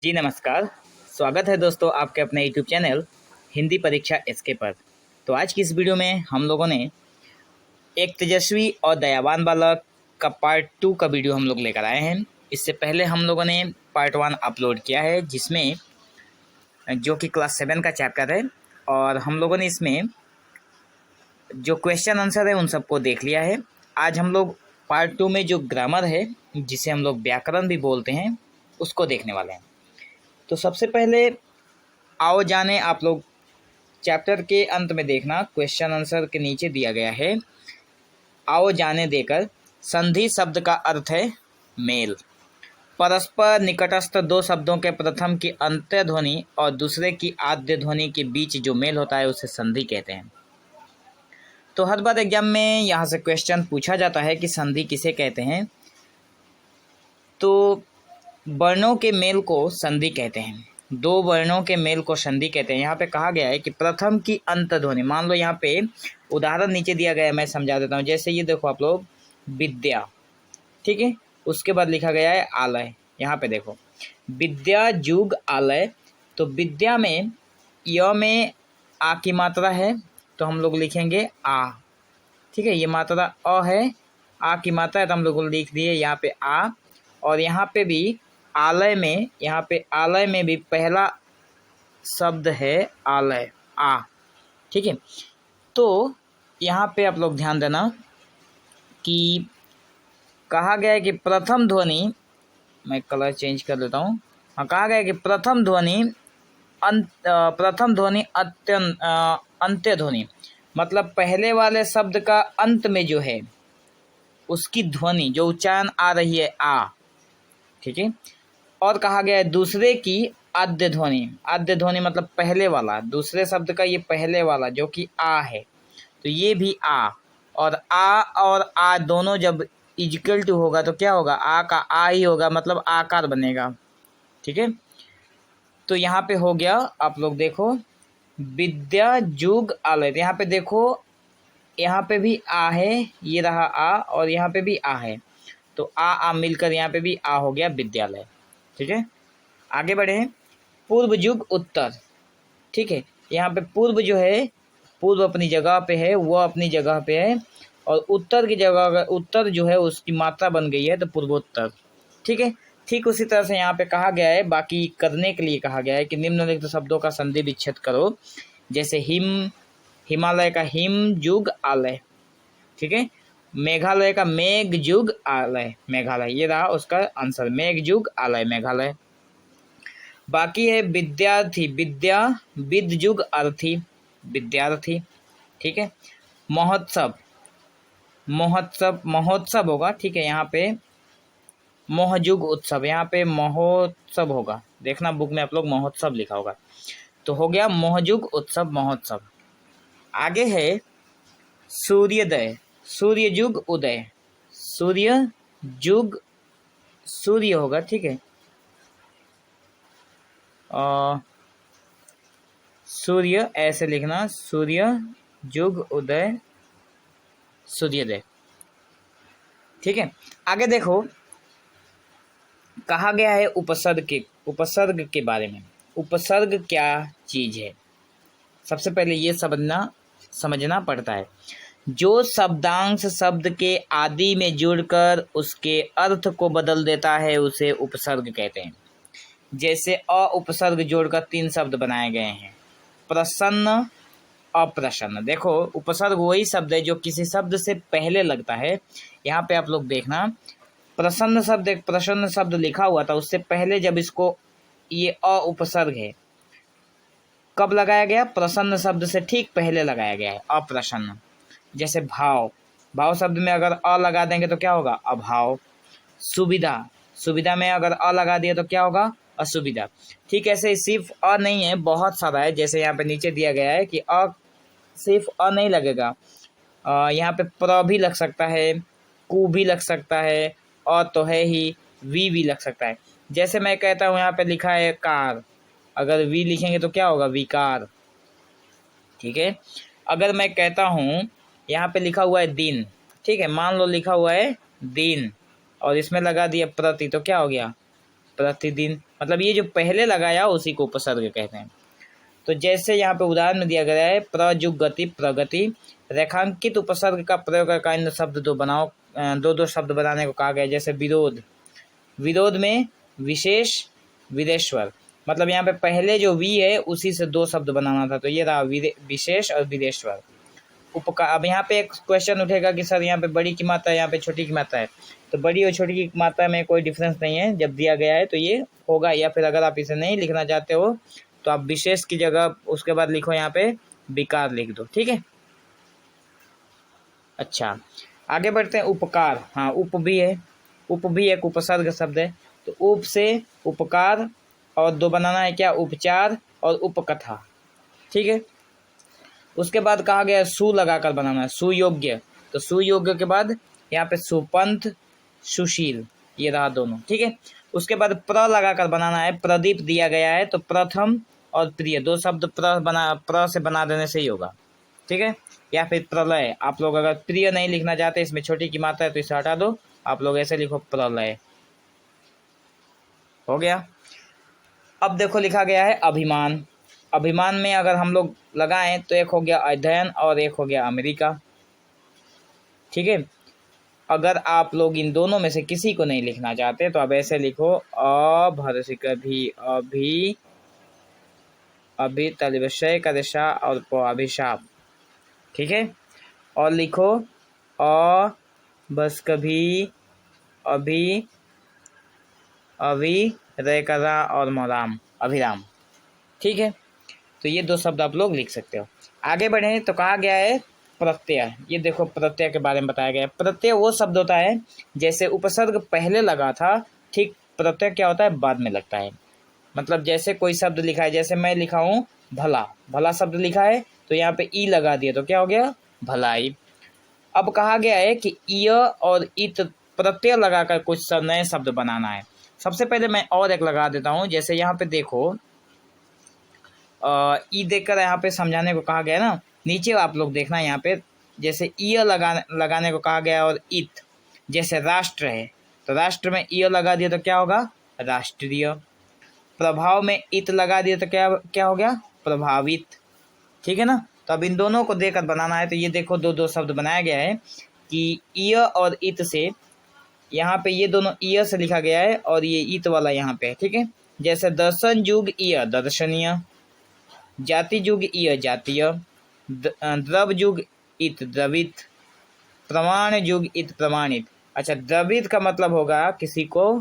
जी नमस्कार। स्वागत है दोस्तों आपके अपने यूट्यूब चैनल हिंदी परीक्षा एसके पर। तो आज की इस वीडियो में हम लोगों ने एक तेजस्वी और दयावान बालक का पार्ट 2 का वीडियो हम लोग लेकर आए हैं। इससे पहले हम लोगों ने पार्ट 1 अपलोड किया है, जिसमें जो कि क्लास 7 का चैप्टर है, और हम लोगों ने इसमें जो क्वेश्चन आंसर है उन सबको देख लिया है। आज हम लोग पार्ट 2 में जो ग्रामर है, जिसे हम लोग व्याकरण भी बोलते हैं, उसको देखने वाले हैं। तो सबसे पहले आओ जाने, आप लोग चैप्टर के अंत में देखना, क्वेश्चन आंसर के नीचे दिया गया है आओ जाने देकर। संधि शब्द का अर्थ है मेल। परस्पर निकटस्थ दो शब्दों के प्रथम की अंत्य ध्वनि और दूसरे की आद्य ध्वनि के बीच जो मेल होता है उसे संधि कहते हैं। तो हर बार एग्जाम में यहाँ से क्वेश्चन पूछा जाता है कि संधि किसे कहते हैं। तो वर्णों के मेल को संधि कहते हैं। दो वर्णों के मेल को संधि कहते हैं। यहाँ पे कहा गया है कि प्रथम की अंत ध्वनि, मान लो यहाँ पे उदाहरण नीचे दिया गया है, मैं समझा देता हूँ। जैसे ये देखो आप लोग, विद्या, ठीक है, उसके बाद लिखा गया है आलय। यहाँ पे देखो, विद्या जुग आलय। तो विद्या में य में आ की मात्रा है, तो हम लोग लिखेंगे आ, ठीक है। ये मात्रा अ है, आ की मात्रा है, तो हम लोग लिख दिए यहाँ पे आ। और यहाँ पे भी आलय में, यहाँ पे आलय में भी पहला शब्द है आलय, आ, ठीक है। तो यहाँ पे आप लोग ध्यान देना कि कहा गया है कि प्रथम ध्वनि, मैं कलर चेंज कर देता हूँ। हाँ, कहा गया है कि प्रथम ध्वनि अंत्य ध्वनि, मतलब पहले वाले शब्द का अंत में जो है उसकी ध्वनि, जो उच्चारण आ रही है आ, ठीक है। और कहा गया है दूसरे की आद्य ध्वनि। आद्य ध्वनि मतलब पहले वाला, दूसरे शब्द का ये पहले वाला जो कि आ है, तो ये भी आ। और आ दोनों जब इक्वल टू होगा तो क्या होगा, आ का आ ही होगा, मतलब आकार बनेगा, ठीक है। तो यहाँ पे हो गया, आप लोग देखो, विद्या जुग आलय। यहाँ पे देखो, यहाँ पे भी आ है, ये रहा आ, और यहाँ पे भी आ है, तो आ मिलकर यहाँ पे भी आ हो गया विद्यालय, ठीक है। आगे बढ़े, पूर्व जुग उत्तर, ठीक है। यहाँ पे पूर्व जो है, पूर्व अपनी जगह पे है, वह अपनी जगह पे है, और उत्तर की जगह, उत्तर जो है उसकी मात्रा बन गई है, तो पूर्वोत्तर, ठीक है। ठीक उसी तरह से यहाँ पे कहा गया है, बाकी करने के लिए कहा गया है कि निम्नलिखित शब्दों का संधि विच्छेद करो। जैसे हिम, हिमालय का हिम जुग आलय, ठीक है। मेघालय का मेघ जुग आलय, मेघालय, ये रहा उसका आंसर, मेघ जुग आलय, मेघालय। बाकी है विद्यार्थी, विद्या विद जुग अर्थी, विद्यार्थी, ठीक है। महोत्सव, महोत्सव, महोत्सव होगा, ठीक है। यहाँ पे मोहजुग उत्सव, यहाँ पे महोत्सव होगा, देखना बुक में आप लोग महोत्सव लिखा होगा, तो हो गया मोहजुग उत्सव, महोत्सव। आगे है सूर्योदय, सूर्य जुग उदय, सूर्य जुग, सूर्य होगा, ठीक है। सूर्य ऐसे लिखना, सूर्य जुग उदय, सूर्योदय, ठीक है। आगे देखो, कहा गया है उपसर्ग के बारे में। उपसर्ग क्या चीज है, सबसे पहले ये समझना पड़ता है। जो शब्दांश शब्द के आदि में जुड़कर उसके अर्थ को बदल देता है उसे उपसर्ग कहते हैं। जैसे अ उपसर्ग जोड़कर 3 शब्द बनाए गए हैं, प्रसन्न, अप्रसन्न। देखो, उपसर्ग वही शब्द है जो किसी शब्द से पहले लगता है। यहाँ पे आप लोग देखना, प्रसन्न शब्द, एक प्रसन्न शब्द लिखा हुआ था, उससे पहले जब इसको, ये अ उपसर्ग है, कब लगाया गया, प्रसन्न शब्द से ठीक पहले लगाया गया है, अप्रसन्न। जैसे भाव, भाव शब्द में अगर अ लगा देंगे तो क्या होगा, अभाव। सुविधा, सुविधा में अगर अ लगा दिया तो क्या होगा, असुविधा। ठीक ऐसे सिर्फ अ नहीं है, बहुत सारा है। जैसे यहाँ पे नीचे दिया गया है कि अ, सिर्फ अ नहीं लगेगा, यहाँ पे प्र भी लग सकता है, कु भी लग सकता है, अ तो है ही, वी भी लग सकता है। जैसे मैं कहता हूँ, यहाँ पे लिखा है कार, अगर वी लिखेंगे तो क्या होगा, विकार, ठीक है। अगर मैं कहता हूँ, यहाँ पे लिखा हुआ है दिन, ठीक है, मान लो लिखा हुआ है दिन, और इसमें लगा दिया प्रति, तो क्या हो गया, प्रतिदिन, मतलब ये जो पहले लगाया उसी को उपसर्ग कहते हैं। तो जैसे यहाँ पे उदाहरण में दिया गया है प्रजुग गति प्रगति, रेखांकित उपसर्ग का प्रयोग कर इन शब्द दो बनाओ, दो शब्द बनाने को कहा गया है। जैसे विरोध, विरोध में विशेष विदेश्वर, मतलब यहाँ पे पहले जो वी है उसी से दो शब्द बनाना था, तो ये रहा विशेष और विदेश्वर। उपकार, अब यहाँ पे एक क्वेश्चन उठेगा कि सर यहाँ पे बड़ी की मात्रा है, यहाँ पे छोटी की मात्रा है, तो बड़ी और छोटी की मात्रा में कोई डिफरेंस नहीं है, जब दिया गया है तो ये होगा। या फिर अगर आप इसे नहीं लिखना चाहते हो तो आप विशेष की जगह उसके बाद लिखो यहाँ पे विकार लिख दो, ठीक है। अच्छा, आगे बढ़ते हैं। उपकार, हाँ उप भी है, उप भी एक उपसर्ग शब्द है, तो उप से उपकार और दो बनाना है क्या, उपचार और उपकथा, ठीक है। उसके बाद कहा गया सु लगाकर बनाना है, सुयोग्य, तो सुयोग्य के बाद यहाँ पे सुपंथ सुशील, ये रहा दोनों, ठीक है। उसके बाद प्र लगाकर बनाना है, प्रदीप दिया गया है, तो प्रथम और प्रिय दो शब्द प्र से बना देने से ही होगा, ठीक है। या फिर प्रलय, आप लोग अगर प्रिय नहीं लिखना चाहते, इसमें छोटी की मात्रा है तो इसे हटा दो, आप लोग ऐसे लिखो प्रलय, हो गया। अब देखो लिखा गया है अभिमान, अभिमान में अगर हम लोग लगाएं तो एक हो गया अध्ययन और एक हो गया अमेरिका, ठीक है। अगर आप लोग इन दोनों में से किसी को नहीं लिखना चाहते तो आप ऐसे लिखो अभर्षिक भी, अभी अभी तलविषय का दिशा और अभिशाप, ठीक है। और लिखो अ बस कभी अभी अभी रेकरा और मराम अभिराम, ठीक है। तो ये दो शब्द आप लोग लिख सकते हो। आगे बढ़े तो कहा गया है प्रत्यय, ये देखो प्रत्यय के बारे में बताया गया है। प्रत्यय वो शब्द होता है जैसे उपसर्ग पहले लगा था, ठीक प्रत्यय क्या होता है, बाद में लगता है। मतलब जैसे कोई शब्द लिखा है, जैसे मैं लिखा हूँ भला, भला शब्द लिखा है तो यहाँ पे ई लगा दिया तो क्या हो गया, भलाई। अब कहा गया है कि य और इत प्रत्यय लगाकर कुछ नए शब्द बनाना है। सबसे पहले मैं और एक लगा देता हूँ, जैसे यहाँ पे देखो ई देखकर यहाँ पे समझाने को कहा गया ना, नीचे आप लोग देखना यहाँ पे, जैसे ईय लगाने को कहा गया और इत, जैसे राष्ट्र है तो राष्ट्र में ईय लगा दिया तो क्या होगा, राष्ट्रीय। प्रभाव में इत लगा दिया तो क्या क्या हो गया, प्रभावित, ठीक है ना। तो अब इन दोनों को देकर बनाना है, तो ये देखो दो दो शब्द बनाया गया है कि ईय और इत से, यहाँ पे ये दोनों ईय से लिखा गया है और ये इत वाला यहाँ पे है, ठीक है। जैसे दर्शन युग ईय दर्शनीय, जाति युग ईय जातीय, द्रव युग इत द्रवित, प्रमाण युग इत प्रमाणित। अच्छा, द्रवित का मतलब होगा किसी को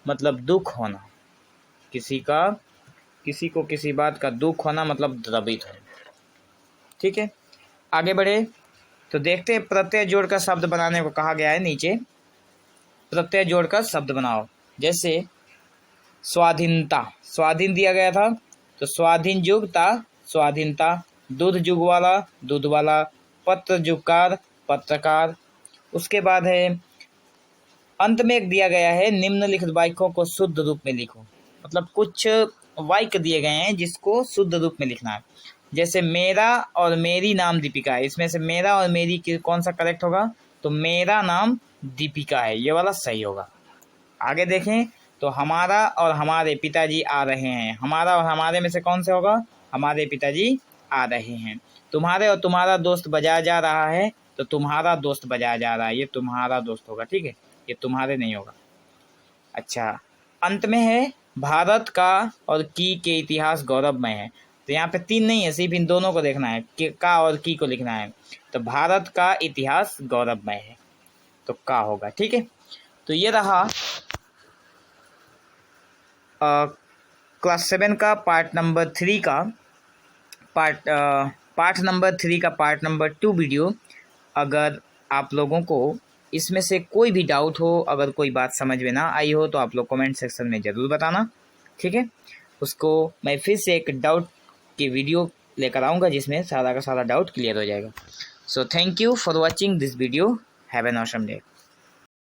मतलब दुख होना, किसी को किसी बात का दुख होना मतलब द्रवित है, ठीक है। आगे बढ़े तो देखते हैं प्रत्यय जोड़कर शब्द बनाने को कहा गया है। नीचे प्रत्यय जोड़कर शब्द बनाओ, जैसे स्वाधीनता, स्वाधीन दिया गया था तो स्वाधीन युग था स्वाधीनता, दूध युग वाला दूध वाला, पत्र युगकार पत्रकार। उसके बाद है अंत में एक दिया गया है निम्नलिखित वाक्यों को शुद्ध रूप में लिखो, मतलब कुछ वाक्य दिए गए हैं जिसको शुद्ध रूप में लिखना है। जैसे मेरा और मेरी नाम दीपिका है, इसमें से मेरा और मेरी कौन सा करेक्ट होगा, तो मेरा नाम दीपिका है, ये वाला सही होगा। आगे देखें तो हमारा और हमारे पिताजी आ रहे हैं, हमारा और हमारे में से कौन से होगा, हमारे पिताजी आ रहे हैं। तुम्हारे और तुम्हारा दोस्त बाजार जा रहा है तो तुम्हारा दोस्त बाजार जा रहा है, ये तुम्हारा दोस्त होगा, ठीक है, ये तुम्हारे नहीं होगा। अच्छा, अंत में है भारत का और की के इतिहास गौरवमय है, तो यहाँ पे तीन नहीं है, सिर्फ इन दोनों को देखना है, के का और की को लिखना है। तो भारत का इतिहास गौरवमय है तो का होगा, ठीक है। तो ये रहा क्लास 7 का पार्ट नंबर 3 का पार्ट नंबर 3 का पार्ट नंबर 2 वीडियो। अगर आप लोगों को इसमें से कोई भी डाउट हो, अगर कोई बात समझ में ना आई हो तो आप लोग कमेंट सेक्शन में ज़रूर बताना, ठीक है। उसको मैं फिर से एक डाउट की वीडियो लेकर आऊँगा जिसमें सारा का सारा डाउट क्लियर हो जाएगा। So thank you for watching this video, have an awesome day.